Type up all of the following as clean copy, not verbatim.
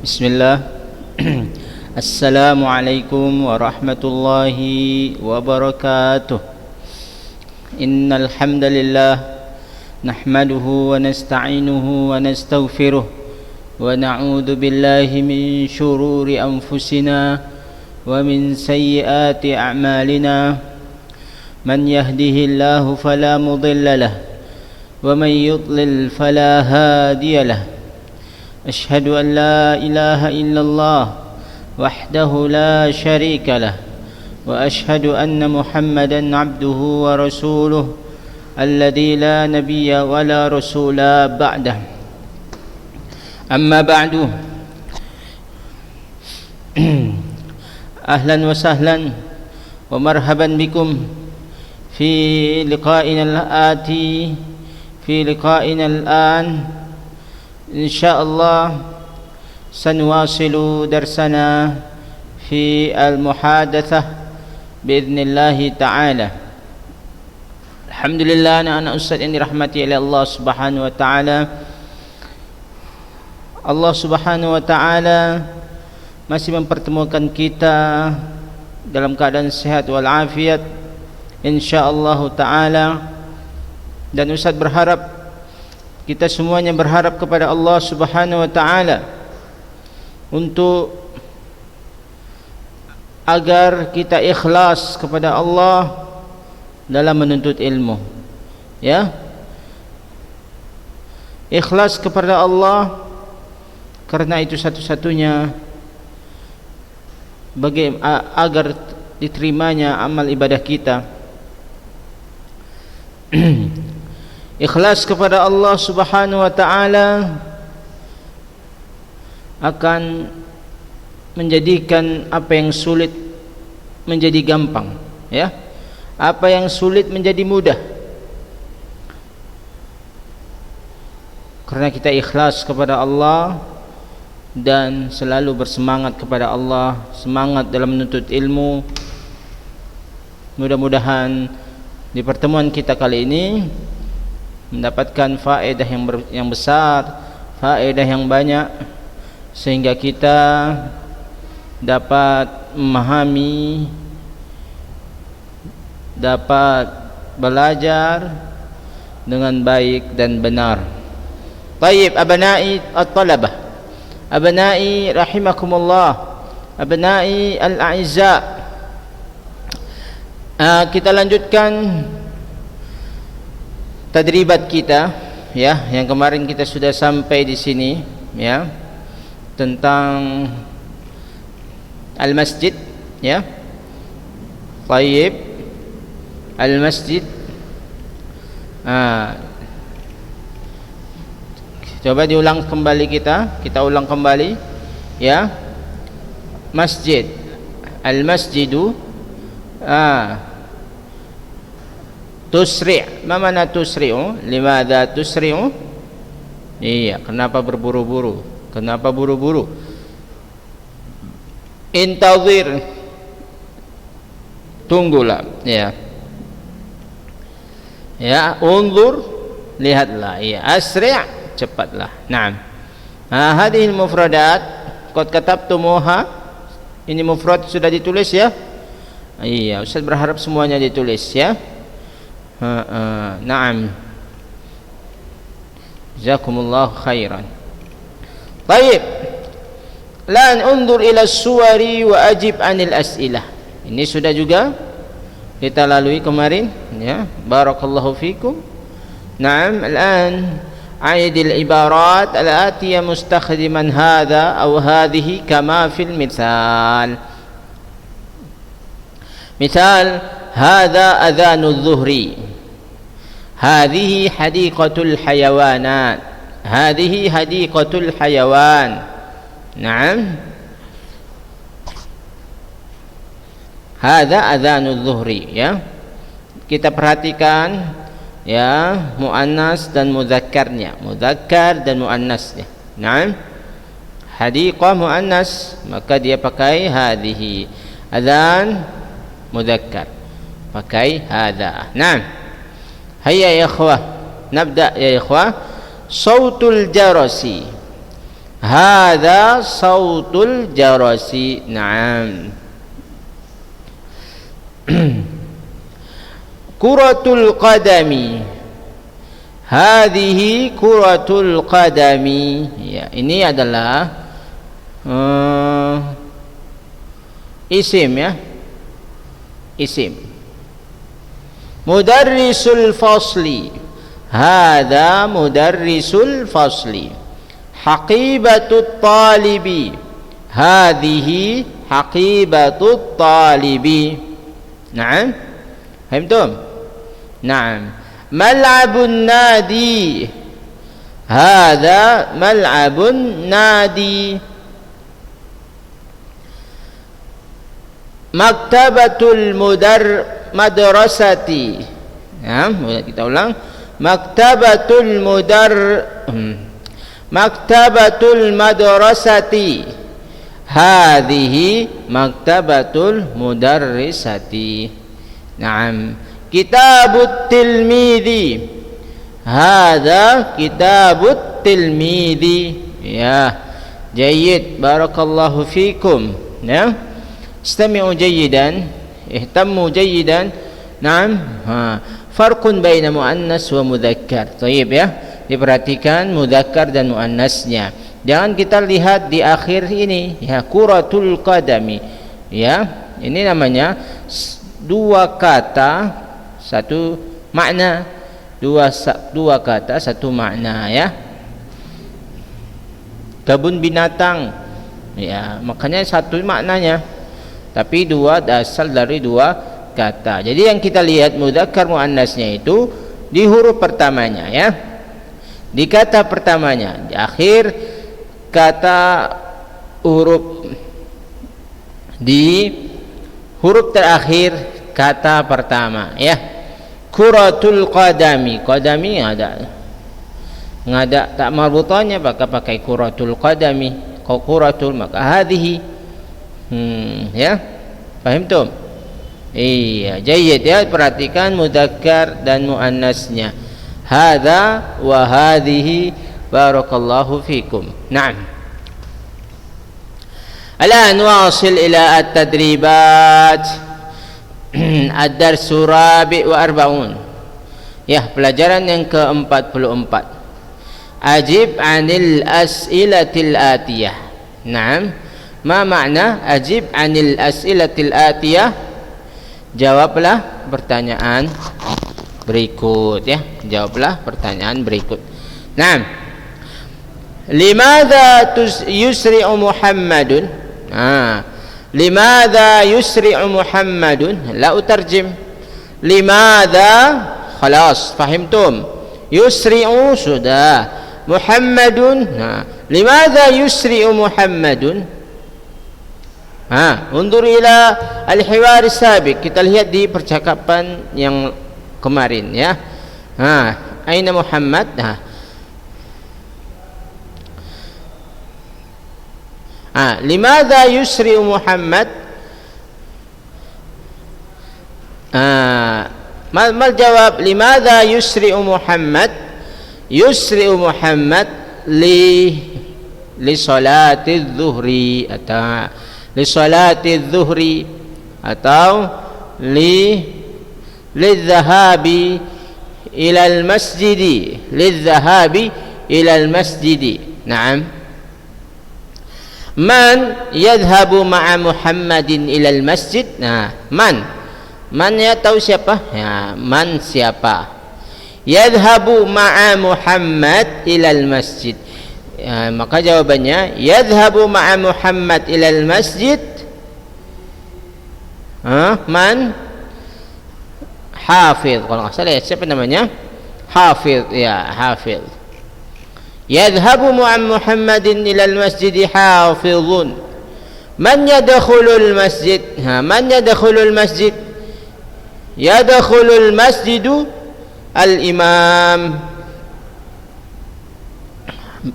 Bismillah. Assalamualaikum warahmatullahi wabarakatuh. Innal hamdalillah nahmaduhu wa nasta'inuhu wa nastaghfiruh wa na'udzu billahi min shururi anfusina wa min sayyiati a'malina. Man yahdihillahu fala mudilla lahu wa man yudlil fala hadiya lahu. أشهد أن لا إله إلا الله وحده لا شريك له وأشهد أن محمدا عبده ورسوله الذي لا نبي ولا رسول بعده. أما بعد، أهلا وسهلا ومرحبا بكم في لقائنا الآتي في لقائنا الآن. إن شاء الله سنواصل درسنا في المحادثة بإذن الله تعالى. الحمد لله أنا أستاذ ini rahmati oleh Allah Subhanahu wa taala. Allah Subhanahu wa taala masih mempertemukan kita dalam keadaan sehat walafiat insyaallah taala, dan Ustaz berharap, kita semuanya berharap kepada Allah Subhanahu wa taala untuk agar kita ikhlas kepada Allah dalam menuntut ilmu. Ya. Ikhlas kepada Allah karena itu satu-satunya agar diterimanya amal ibadah kita. Ikhlas kepada Allah Subhanahu wa taala akan menjadikan apa yang sulit menjadi gampang, ya. Apa yang sulit menjadi mudah. Karena kita ikhlas kepada Allah dan selalu bersemangat kepada Allah, semangat dalam menuntut ilmu. Mudah-mudahan di pertemuan kita kali ini mendapatkan faedah yang besar, faedah yang banyak, sehingga kita dapat memahami, dapat belajar dengan baik dan benar. Baik, abnai at-talabah, abnai rahimakumullah, abnai al-a'izza, kita lanjutkan tadribat kita, ya, yang kemarin kita sudah sampai di sini, ya, tentang al-masjid, ya. Baik, al-masjid. Coba diulang kembali, kita ulang kembali, ya. Masjid, al-masjidu, tusri'. Ma mana tusri'u? Limadha tusri'u? Iya, kenapa berburu-buru? Kenapa buru-buru? Intazir, tunggulah, ya. Ya, unzur, lihatlah, ya. Asri', cepatlah. Naam. Hadhihi al-mufradat qad katabtumuha. Ini mufrad sudah ditulis, ya? Iya, Ustaz berharap semuanya ditulis, ya. Naam. Jazakumullahu khairan. Baik. Lan undur ila suwari wa ajib anil as'ilah. Ini sudah juga kita lalui kemarin, ya. Barakallahu fikum. Naam, الآن أعيد العبارات الآتية مستخدما هذا أو هذه كما في المثال. مثال: هذا أذان الظهر. هذه حديقة الحيوانات. هذه حديقة الحيوان. نعم. هذا أذان الظهر. Ya, kita perhatikan, ya, muannas dan mudzakarnya, mudzakkar dan muannasnya. Naam. Hadiqah muannas, maka dia pakai hadhihi. Adzan mudzakkar, pakai hadza. Naam. Hayya ya ikhwah, nabda ya ikhwah. Sautul jarasi. Hadza sautul jarasi. Naam. Kuratul qadami. Hadhihi kuratul qadami. Ya, ini adalah isim ya. Isim. Mudarrisul fasli. Hadza mudarrisul fasli. Haqibatut talibi. Hadhihi haqibatut talibi. Naam. Fahimtum? Naam. Mal'abun nadi. Hadza mal'abun nadi. Maktabatul madrasati. Ya, kita ulang. Maktabatul madrasati. Hadhihi maktabatul mudarrisati. Naam. Kitabut tilmidhi. Hadza kitabut tilmidhi. Ya. Jayyid. Barakallahu fikum. Ya. Istami'u jayyidan. Ihtammu jayyidan. Naam. Farqun baina muannas wa mudzakkar. Baik ya. Diperhatikan mudzakkar dan muannasnya. Jangan kita lihat di akhir ini ya, kuratul qadami. Ya, ini namanya dua kata satu makna, dua kata satu makna ya. Kebun binatang ya, makanya satu maknanya tapi dua asal dari dua kata. Jadi yang kita lihat mudzakkar muannasnya itu di huruf pertamanya ya, di kata pertamanya, di akhir kata huruf, di huruf terakhir kata pertama ya. Kuratul qadami. Qadami ada tak marbutannya, maka pakai kuratul qadami. Kalau kuratul maka hadhihi. Ya. Paham tuh? Iya, jayyid ya. Perhatikan mudzakkar dan muannasnya. Hadza wa hadhihi. Barakallahu fikum. Naam. Al'an wasil ila at-tadribat. Ad-darsu rabi' wa arba'un. Ya, pelajaran yang ke-44. Ajib 'anil as'ilatil atiyah. Naam. Ma makna ajib 'anil as'ilatil atiyah? Jawablah pertanyaan berikut ya. Jawablah pertanyaan berikut. Naam. Limadza yusri'u Muhammadun? Limadza yusri'u Muhammadun? La utarjim. Limadza khalas, fahimtum? Yusri'u sudah. Muhammadun. Limadza yusri'u Muhammadun? Undur ila al-hiwar sabiq. Kita lihat di percakapan yang kemarin ya. Aina Muhammad? Limadza yusri'u Muhammad? Mal jawab limadza yusri'u Muhammad? Yusri'u Muhammad li salati adh-dhuhri atau li salati adh-dhuhri atau lidhahabi ila al-masjidi, lidhahabi ila al-masjidi. Naam. Man yadhhabu ma'a Muhammadin ilal masjid? Man ya tahu siapa? Ya, man siapa? Yadhhabu ma'a Muhammad ilal masjid. Ya, maka jawabannya yadhhabu ma'a Muhammad ilal masjid. Man Hafidh. Kalau nggak salah ya, siapa namanya? Hafidh ya, Hafidh. Yadhhabu ma'a Muhammadin ilal masjid hafidhun. Man yadkhulul masjid? Man yadkhulul masjid? Yadkhulul masjidu al-imam.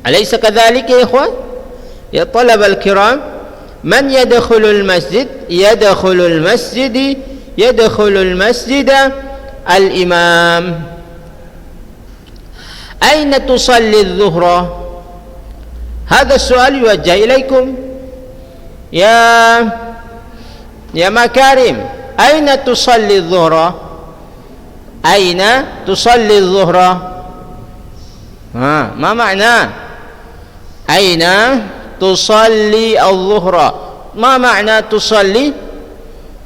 Alaysa kadhalik ya ikhwan? Ya talab al-kiram, man yadkhulul masjid? Yadkhulul masjid, yadkhulul masjida al-imam. Aina tusalli adh-dhuhra? هذا السؤال يوجه إليكم يا مكارم، أين تصلي الظهر؟ أين تصلي الظهر؟ ما معنى أين تصلي الظهر؟ ما معنى تصلي؟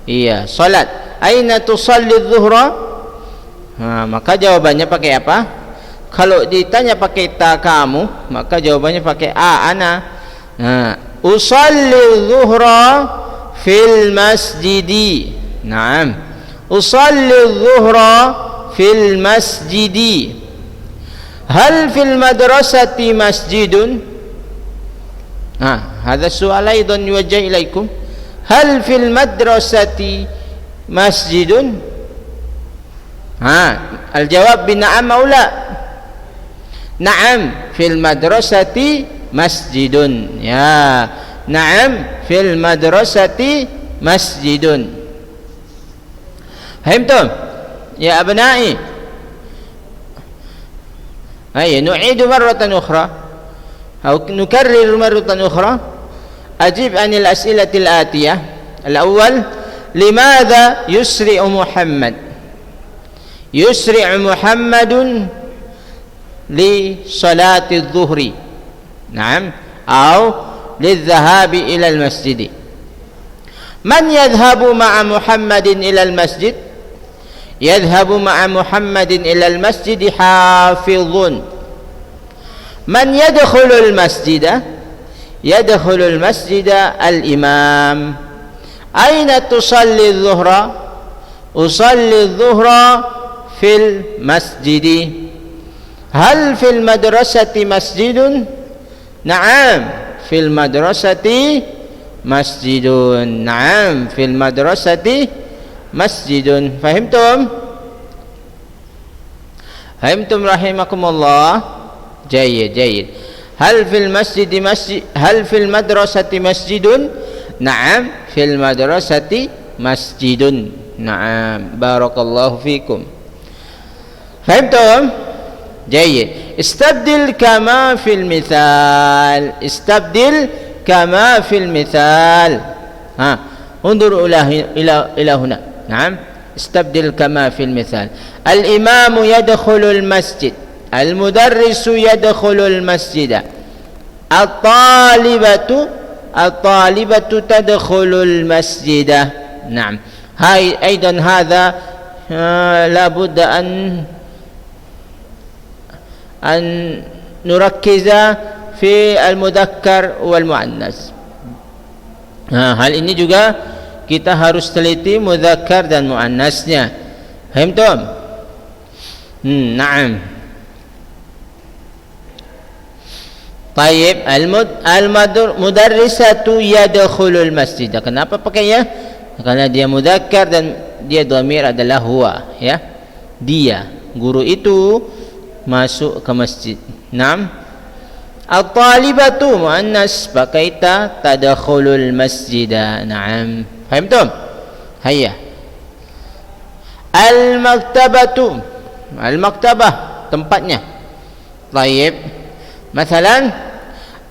Iya, salat. Aina tusalli dhuhra? Maka jawabannya pakai apa? Kalau ditanya pakai ta kamu, maka jawabannya pakai ana. Usalli dhuhra fil masjidi. Naam. Usalli dhuhra fil masjidi. Hal fil madrasati masjidun? هذا السؤال أيضا يوجه إليكم. هل في المدرسة مسجد؟ الجواب بنعم أو لا. نعم في المدرسة مسجد. يا نعم في المدرسة مسجد. فهمتم يا أبنائي؟ هيا نعيد مرة أخرى أو نكرر مرة أخرى. أجيب عن الأسئلة الآتية. الأول: لماذا يسرع محمد؟ يسرع محمد لصلاة الظهر، نعم، أو للذهاب إلى المسجد. من يذهب مع محمد إلى المسجد؟ يذهب مع محمد إلى المسجد حافظ. من يدخل المسجد؟ يدخل المسجد الإمام. أين تصلي الظهر؟ أصلي الظهر في المسجد. هل في المدرسة مسجد؟ نعم في المدرسة مسجد. نعم في المدرسة مسجد. فهمتم؟ فهمتم رحمكم الله؟ جيد جيد. هل في المسجد مسجد؟ هل في المدرسة مسجد؟ نعم في المدرسة مسجد. نعم بارك الله فيكم. فهمتم؟ جيد. استبدل كما في المثال. استبدل كما في المثال. انظروا إلى هنا. نعم استبدل كما في المثال. الإمام يدخل المسجد. المدرس يدخل المسجد. الطالبة تدخل المسجد. نعم. هاي أيضا هذا لابد أن نركز في المذكر والمؤنث. Hal ini juga kita harus teliti mudzakkar dan muannasnya. Fahimtum? Naam. Tayyib, al-mudarrisatu yadkhulul masjid. Kenapa pakainya? Karena dia mudzakkar dan dia dhamir adalah huwa, ya. Dia, guru itu masuk ke masjid. Naam. At-talibatu muannas, pakai ta, tadkhulul masjida. Naam. Fahimtum? Hayya. Al-maktabatu, al-maktabah tempatnya. Tayyib. مثلا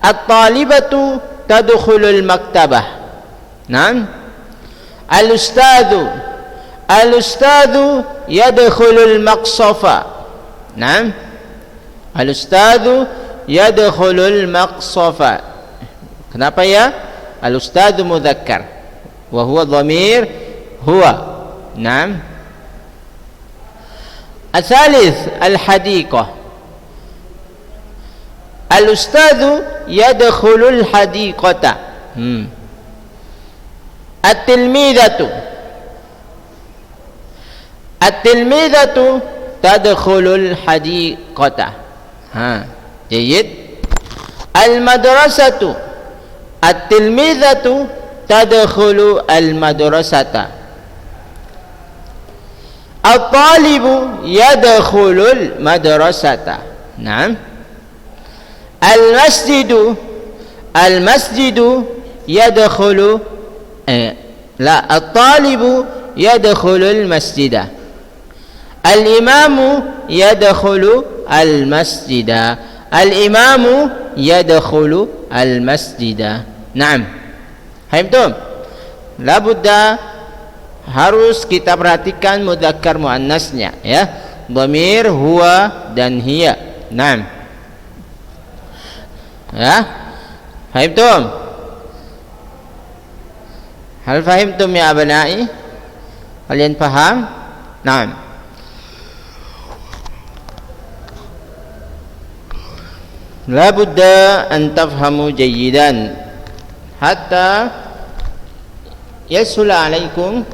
الطالبة تدخل المكتبة. نعم. الأستاذ يدخل المقصفة. نعم. الأستاذ يدخل المقصفة. Kenapa ya? Al-ustadz mudzakkar wa huwa dhamir huwa. Naam. Al-thalith al-hadiqah. Al-ustadzu yadkhulul hadiqata. At-tilmidatu tadkhulul hadiqata. Jayyid. Al-madrasatu. At-tilmidatu tadkhulu al-madrasata. At-talibu yadkhulul madrasata. Naam. المسجد يدخل الطالب يدخل المسجد. الإمام يدخل المسجد. الإمام يدخل al-masjida. Naam. Fahimtum? La budda, harus kita perhatikan mudzakkar muannasnya, ya. Dhamir huwa dan hiya. Naam. Ya. Fahimtum? Hal fahimtum ya abnai? Kalian paham? Naam. La budda an tafhamu jayyidan hatta yasula alaikum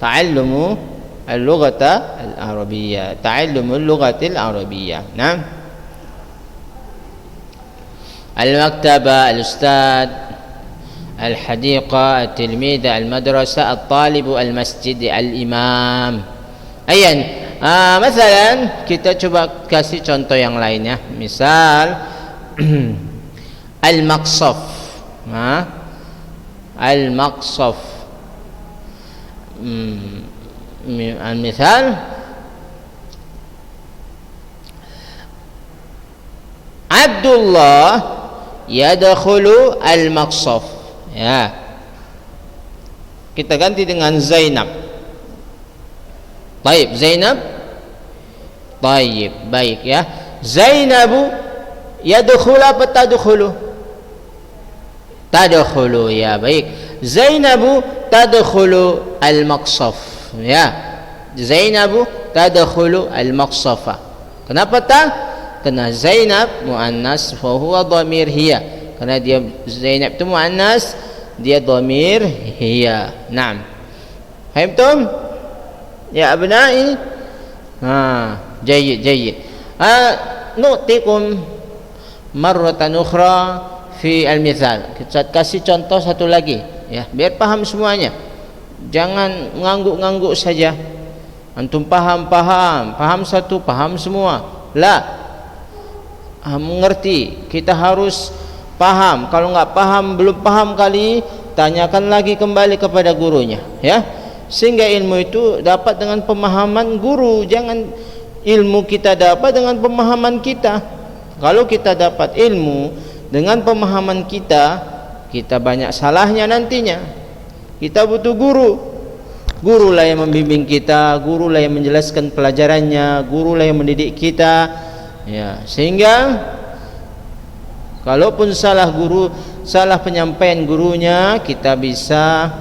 ta'allumu al-lughata al-arabiyyah. Ta'allumu al-lughati al-arabiyyah. Naam. Al-maktaba, al-ustad, al-hadiqa, al-tilmid, al-madrasa, al-talib, al-masjid, al-imam. Ayan. Masalan, kita coba kasih contoh yang lainnya. Misal al-maqsaf. Al-maqsaf. Misal Abdullah yadkhulu al-maqsaf. Ya. Kita ganti dengan Zainab. Baik, Zainab. Baik, baik ya. Zainabu yadkhulu apa tadkhulu? Tadkhulu, ya, baik. Zainabu tadkhulu al-maqsaf. Ya. Zainabu tadkhulu al-maqsafa. Kenapa tak? Karena Zainab muannas fa huwa dhamir hiya. Karena dia Zainab itu muannas, dia dhamir hiya. Naam. Fahimtum? Ya abnai? Jayyid, jayyid. Nu'tikum marratan ukhra fi al-mithal. Kita kasih contoh satu lagi, ya, biar paham semuanya. Jangan ngangguk-ngangguk saja. Antum paham satu, paham semua. La. Mengerti, kita harus paham. Kalau nggak paham, belum paham kali, tanyakan lagi kembali kepada gurunya, ya, sehingga ilmu itu dapat dengan pemahaman guru. Jangan ilmu kita dapat dengan pemahaman kita. Kalau kita dapat ilmu dengan pemahaman kita, kita banyak salahnya nantinya. Kita butuh guru. Gurulah yang membimbing kita, gurulah yang menjelaskan pelajarannya, gurulah yang mendidik kita. Ya, sehingga kalaupun salah guru, salah penyampaian gurunya, kita bisa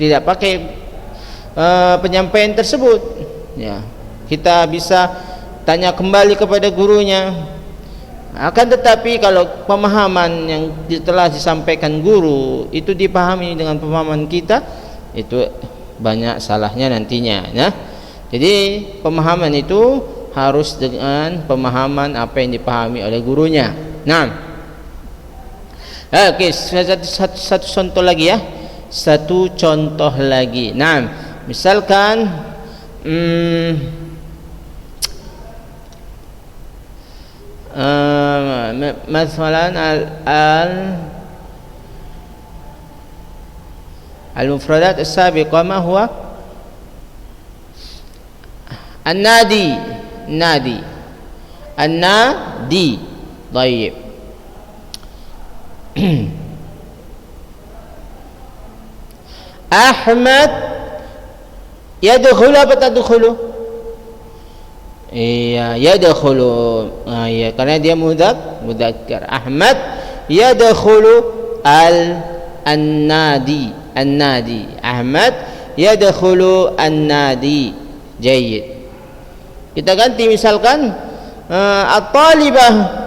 tidak pakai penyampaian tersebut. Ya, kita bisa tanya kembali kepada gurunya. Akan tetapi kalau pemahaman yang telah disampaikan guru itu dipahami dengan pemahaman kita, itu banyak salahnya nantinya, ya. Jadi pemahaman itu harus dengan pemahaman apa yang dipahami oleh gurunya. Nah, oke, satu contoh lagi, ya. Satu contoh lagi. Nah, misalkan masalan al-mufradat as-sabiqah ma huwa? An-nadi. An-nadi. Baik. Ahmad yadkhulu apa tadkhulu? Iya, yadkhulu. Iya, karena dia mudzakkar. Ahmad yadkhulu an-nadi. Ahmad yadkhulu an-nadi. Jayyid. Kita ganti, misalkan at-talibah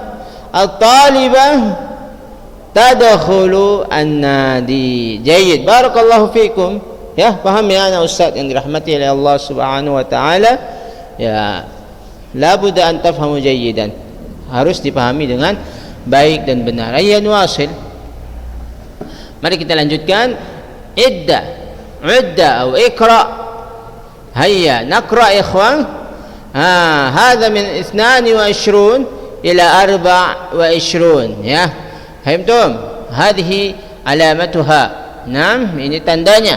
tadkhulu an-nadi. Jayyid. Barakallahu fikum. Ya, paham ya anak ustaz yang dirahmati oleh Allah Subhanahu wa taala? Ya, la budda an tafhamu jayyidan. Harus dipahami dengan baik dan benar. Ayya nuwasil. Mari kita lanjutkan. Idda atau iqra. Hayya naqra ikhwan. هذا من 22 إلى 24. Ya, fahimtum? Hadhihi alamatuha. Naam, ini tandanya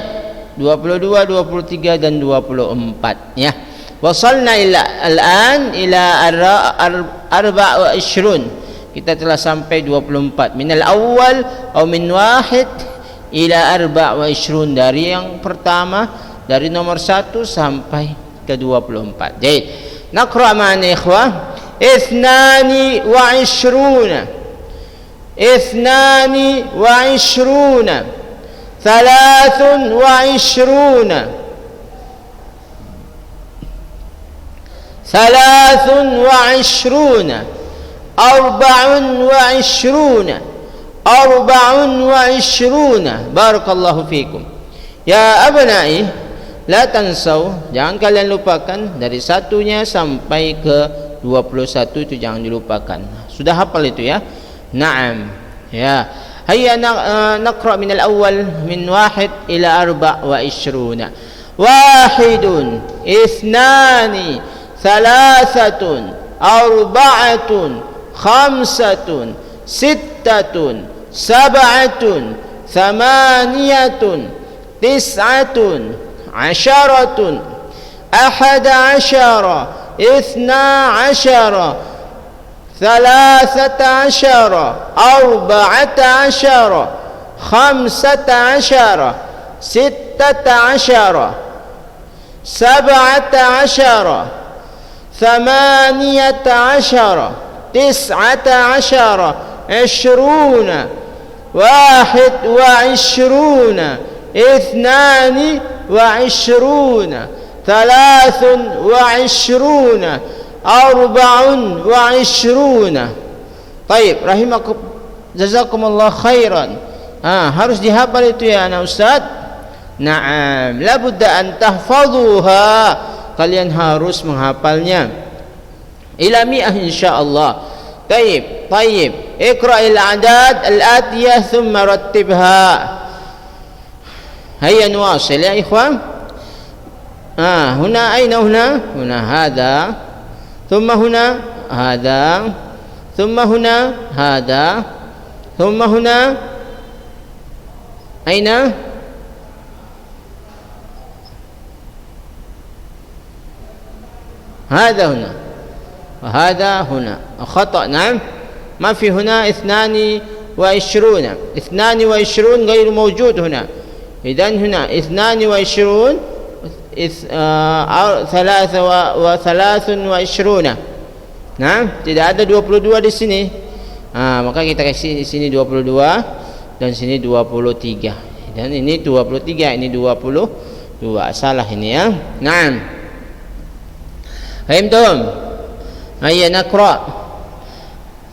22, 23 dan 24, ya. Wasalna al-an ila 24. Kita telah sampai 24. Minal awal atau min wahid ila 24, dari yang pertama, dari nomor 1 sampai ke 24. Jadi, naqra ma'ana ikhwah. 22 22 23 24. Barakallahu fikum. Ya abnai, la tansaw, jangan kalian lupakan dari satunya sampai ke 21 itu jangan dilupakan. Sudah hafal itu ya? Naam. Ya. Hayya naqra min al-awwal min 1 ila 24. Wahidun, ithnani, thalathatun, arba'atun, khamsatun, sittatun, sab'atun, thamaniyatun, tis'atun, asharatun, ahada ashara, ithna ashara, thalathata ashara, arba'ata ashara, khamsata ashara, sittata ashara, sab'ata ashara, thamaniyata ashara, tis'ata ashara, 20, 21, 22, 23, 24. Baik, rahimakum, jazakumullah khairan. Harus dihafal itu ya anak ustaz. Naam, labudda an tahfazuha, kalian harus menghafalnya ila mi'ah insyaallah. Baik, baik. Iqra'il a'dad al-atiyah thumma rattibha. Hayya nuwasil ya ikhwan. Huna aina huna? Huna hadha. Thumma huna hadha. Thumma huna hadha. Thumma huna aina? هذا هنا وهذا هنا خطأ. نعم، ما في هنا 22. 22 غير موجود هنا. إذن هنا 22 23. Nah, tidak ada 22 di sini. Maka kita kasih di sini 22 dan sini 23. Dan ini 23, ini 22. Salah ini ya. Naam. فهمتم؟ هيا نقرأ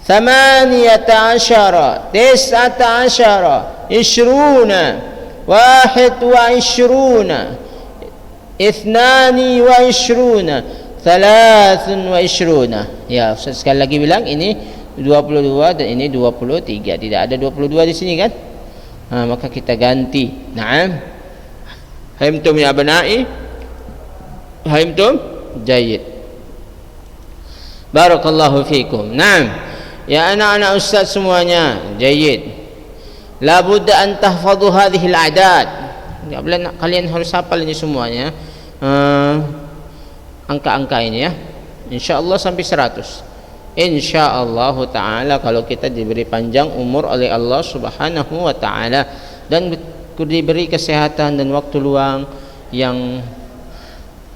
18 19 20 21 22 23. Ya, Ustaz sekali lagi bilang ini 22 dan ini 23. Tidak ada 22 di sini kan? Maka kita ganti. Naam. Fahimtum ya abnai? Fahimtum? Jayyid. Barakallahu fikum. Naam. Ya anak-anak ustaz semuanya, jayyid. La budda an tahfadhu hadhihi al-a'dad. Kalian harus hafal ini semuanya. Angka-angka ini ya. Insyaallah sampai 100. Insyaallah taala kalau kita diberi panjang umur oleh Allah Subhanahu wa taala dan diberi kesehatan dan waktu luang yang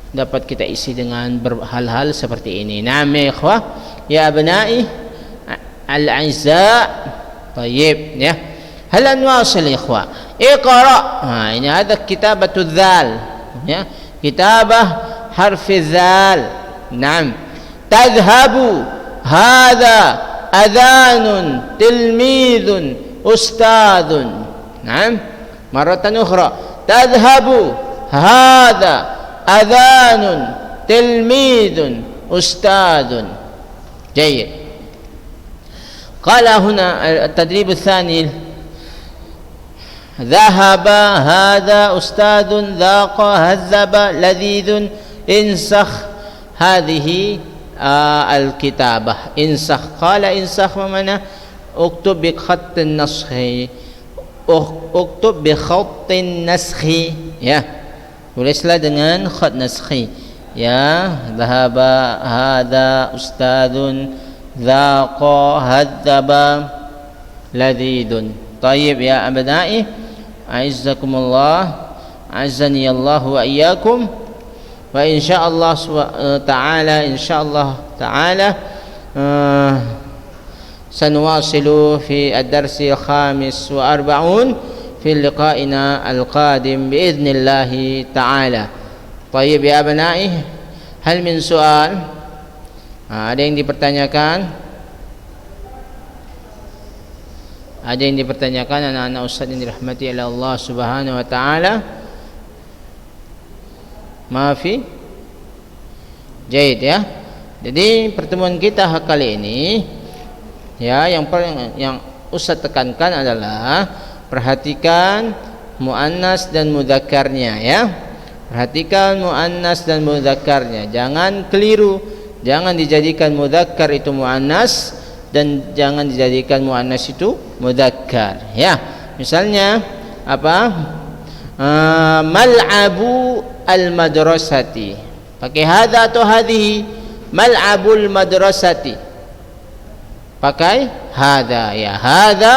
dapat kita isi dengan hal-hal seperti ini. Naam ya ikhwah, ya abnai al-a'izza. Tayyib ya. Hal nwasil ikhwah. Iqra. Ini ada kitabatu dzal ya. Kitabah harfi dzal. Naam. Tadhhabu hadha adhanun tilmidun ustadun. Naam. Maratan ukhra. Tadhhabu hadha أذان تلميذ أستاذ. جيد. قال هنا التدريب الثاني: ذهب هذا أستاذ، ذاق هذب لذيذ. انسخ هذه الكتابة. انسخ. قال انسخ بمعنى اكتب بخط النسخ. اكتب بخط النسخ ya. Tulislah dengan khat naskhi. ya dhahaba hadha ustadun dhaqa hadzaba ladidun. Tayyib ya abna'i, a'izzakumullah, a'azzani Allah wa iyyakum. Wa insyaallah ta'ala sanuwasilu fi ad-darsi al-khamis wa arba'un fi liqa'ina al-qadim bi'idhnillahi ta'ala. Tayyib ya abna'i, hal min soal? Ada yang dipertanyakan? Ada yang dipertanyakan anak-anak ustaz yang dirahmati oleh Allah Subhanahu wa taala? Maafi? Jaid ya. Jadi pertemuan kita kali ini ya, yang ustaz tekankan adalah perhatikan muannas dan mudzakarnya ya. Perhatikan muannas dan mudzakarnya. Jangan keliru. Jangan dijadikan mudzakkar itu muannas dan jangan dijadikan muannas itu mudzakkar ya. Misalnya apa? Mal'abu al-madrasati. Pakai hadza atau hadhihi? Mal'abul madrasati. Pakai hadza ya. Hadza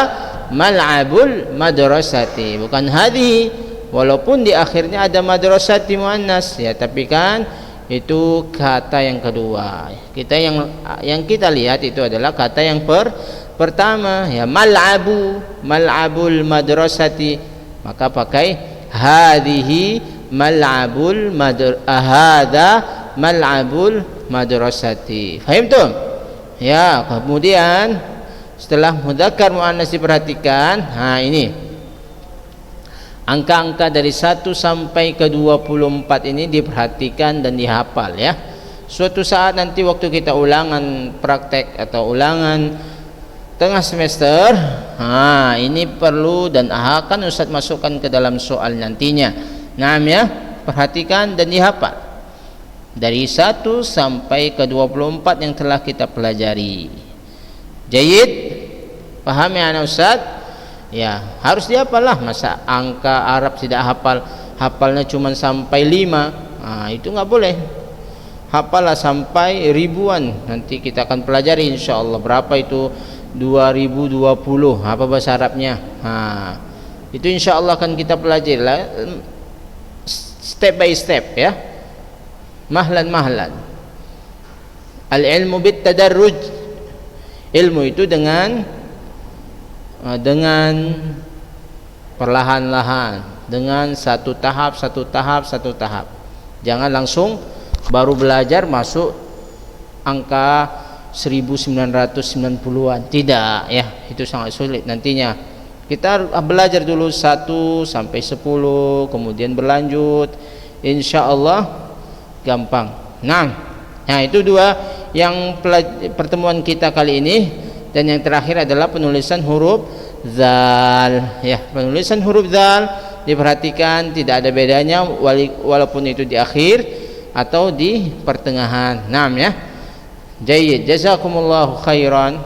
mal'abul madrasati, bukan hadhihi. Walaupun di akhirnya ada madrasati muannas ya, tapi kan itu kata yang kedua. Kita yang kita lihat itu adalah kata yang pertama ya, mal'abul madrasati, maka pakai hadhihi hadza mal'abul madrasati. Faham tuh? Ya, kemudian setelah mudzakkar muannas diperhatikan, ini angka-angka dari 1 sampai ke 24 ini diperhatikan dan dihafal ya. Suatu saat nanti waktu kita ulangan praktek atau ulangan tengah semester, ini perlu dan akan Ustaz masukkan ke dalam soal nantinya. Naam ya, perhatikan dan dihafal dari 1 sampai ke 24 yang telah kita pelajari. Jayyid? Paham ya anak Ustaz? Ya, harus dihafal lah. Masa angka Arab tidak hafal, hafalnya cuma sampai 5, itu nggak boleh. Hafallah sampai ribuan. Nanti kita akan pelajari insyaallah berapa itu 2020, apa bahasa Arabnya. Itu insyaallah akan kita pelajari lah, step by step ya, mahlan. Al-ilmu bit tadarruj. Ilmu itu dengan perlahan-lahan, dengan satu tahap. Jangan langsung baru belajar masuk angka 1990-an. Tidak ya, itu sangat sulit nantinya. Kita belajar dulu 1 sampai 10, kemudian berlanjut, insyaallah gampang. Nah itu dua yang pertemuan kita kali ini. Dan yang terakhir adalah penulisan huruf zal ya. Penulisan huruf zal diperhatikan, tidak ada bedanya walaupun itu di akhir atau di pertengahan. Naam ya. Jayyid, jazakumullahu khairan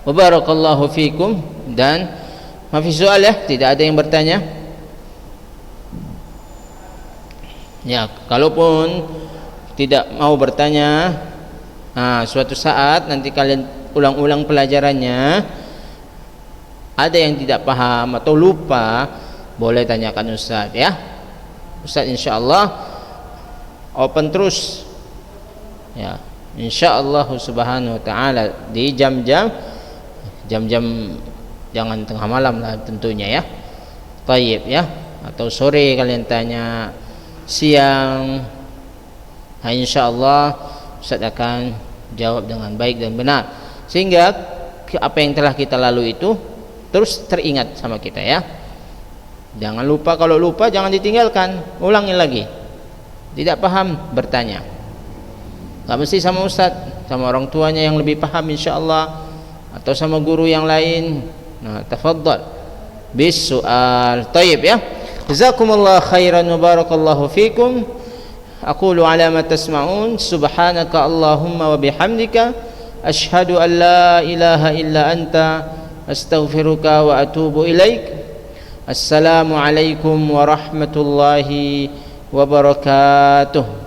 wa barakallahu fikum. Dan mafi soal ya, tidak ada yang bertanya ya. Kalaupun tidak mau bertanya, suatu saat nanti kalian ulang-ulang pelajarannya, ada yang tidak paham atau lupa, boleh tanyakan Ustaz ya. Ustaz insyaallah open terus ya, insyaallah subhanahu wa ta'ala di jam-jam jangan tengah malam lah tentunya ya. Tayyib ya, atau sore kalian tanya, siang, insyaallah Ustaz akan jawab dengan baik dan benar, sehingga apa yang telah kita lalui itu terus teringat sama kita ya. Jangan lupa, kalau lupa jangan ditinggalkan, ulangi lagi. Tidak paham bertanya, nggak mesti sama Ustadz, sama orang tuanya yang lebih paham insyaallah, atau sama guru yang lain. Tafadhal bis soal. Tayyib ya. Jazakumullah khairan wa barakallahu fikum. Aqulu ala ma tasma'un. Subhanaka Allahumma wa bihamdika asyhadu an la ilaha illa anta astaghfiruka wa atubu ilaik. Assalamualaikum warahmatullahi wabarakatuh.